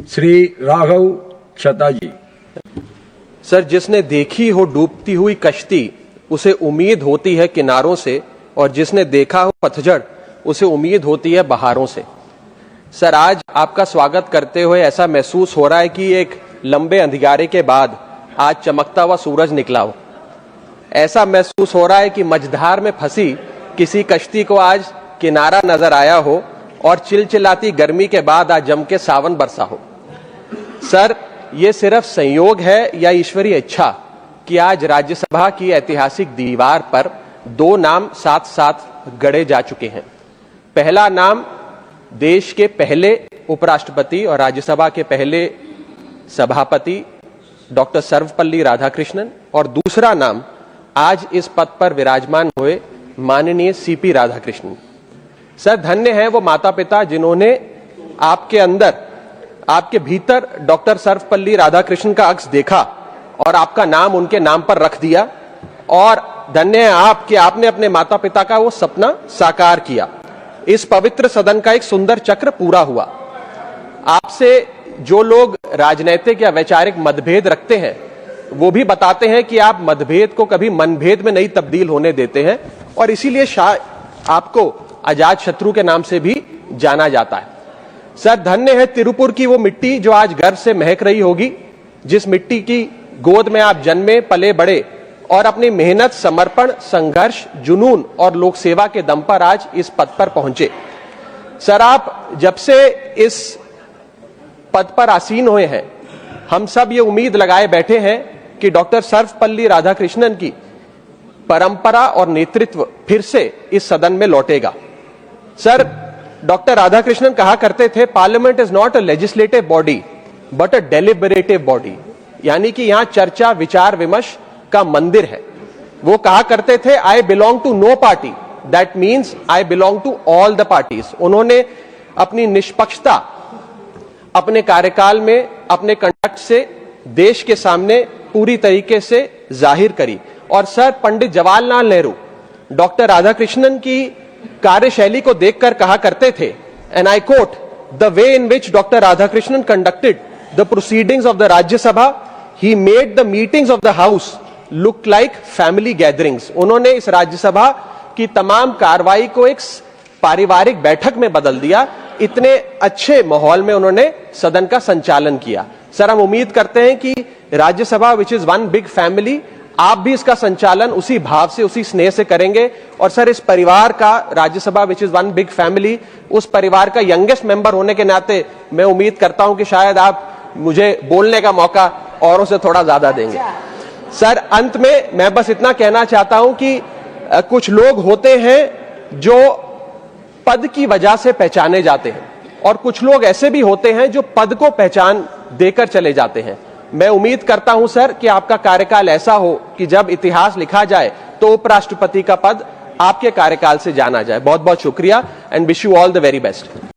श्री राघव छता जी। सर, जिसने देखी हो डूबती हुई कश्ती उसे उम्मीद होती है किनारों से, और जिसने देखा हो पतझड़ उसे उम्मीद होती है बहारों से। सर, आज आपका स्वागत करते हुए ऐसा महसूस हो रहा है कि एक लंबे अंधियारे के बाद आज चमकता हुआ सूरज निकला हो। ऐसा महसूस हो रहा है कि मझधार में फंसी किसी कश्ती को आज किनारा नजर आया हो और चिलचिलाती गर्मी के बाद आज जम के सावन बरसा हो। सर, ये सिर्फ संयोग है या ईश्वरीय इच्छा कि आज राज्यसभा की ऐतिहासिक दीवार पर दो नाम साथ साथ गढ़े जा चुके हैं। पहला नाम देश के पहले उपराष्ट्रपति और राज्यसभा के पहले सभापति डॉक्टर सर्वपल्ली राधाकृष्णन, और दूसरा नाम आज इस पद पर विराजमान हुए माननीय सीपी राधाकृष्णन। सर, धन्य है वो माता पिता जिन्होंने आपके अंदर, आपके भीतर डॉक्टर सर्वपल्ली राधाकृष्णन का अक्स देखा और आपका नाम उनके नाम पर रख दिया, और धन्य है आप कि आपने अपने माता पिता का वो सपना साकार किया। इस पवित्र सदन का एक सुंदर चक्र पूरा हुआ। आपसे जो लोग राजनीतिक या वैचारिक मतभेद रखते हैं वो भी बताते हैं कि आप मतभेद को कभी मनभेद में नहीं तब्दील होने देते हैं, और इसीलिए आपको अजात शत्रु के नाम से भी जाना जाता है। सर, धन्य है तिरुपुर की वो मिट्टी जो आज गर्व से महक रही होगी, जिस मिट्टी की गोद में आप जन्मे पले बड़े और अपनी मेहनत, समर्पण, संघर्ष, जुनून और लोक सेवा के दम पर आज इस पद पर पहुंचे। सर, आप जब से इस पद पर आसीन हुए हैं, हम सब ये उम्मीद लगाए बैठे हैं कि डॉक्टर सर्वपल्ली राधाकृष्णन की परंपरा और नेतृत्व फिर से इस सदन में लौटेगा। सर, डॉक्टर राधाकृष्णन कहा करते थे, parliament is not a legislative body but a deliberative body, यानी कि यहां चर्चा, विचार विमर्श का मंदिर है। वो कहा करते थे, I belong to no party, that means I belong to all the parties. उन्होंने अपनी निष्पक्षता अपने कार्यकाल में, अपने कंडक्ट से देश के सामने पूरी तरीके से जाहिर करी। और सर, पंडित जवाहरलाल नेहरू डॉक्टर राधाकृष्णन की कार्यशैली को देखकर कहा करते थे, and I quote, the way in which doctor Radhakrishnan conducted the proceedings of the Rajya Sabha, he made the meetings of the house look like family gatherings. उन्होंने इस राज्यसभा की तमाम कार्रवाई को एक पारिवारिक बैठक में बदल दिया। इतने अच्छे माहौल में उन्होंने सदन का संचालन किया। सर, हम उम्मीद करते हैं कि Rajya Sabha which is one big family, आप भी इसका संचालन उसी भाव से, उसी स्नेह से करेंगे। और सर, इस परिवार का, Rajya Sabha which is one big family, उस परिवार का यंगेस्ट मेंबर होने के नाते मैं उम्मीद करता हूं कि शायद आप मुझे बोलने का मौका औरों से थोड़ा ज्यादा देंगे। सर, अंत में मैं बस इतना कहना चाहता हूं कि कुछ लोग होते हैं जो पद की वजह से पहचाने जाते हैं, और कुछ लोग ऐसे भी होते हैं जो पद को पहचान देकर चले जाते हैं। मैं उम्मीद करता हूं सर कि आपका कार्यकाल ऐसा हो कि जब इतिहास लिखा जाए तो उपराष्ट्रपति का पद आपके कार्यकाल से जाना जाए। बहुत बहुत शुक्रिया, and wish you all the very best.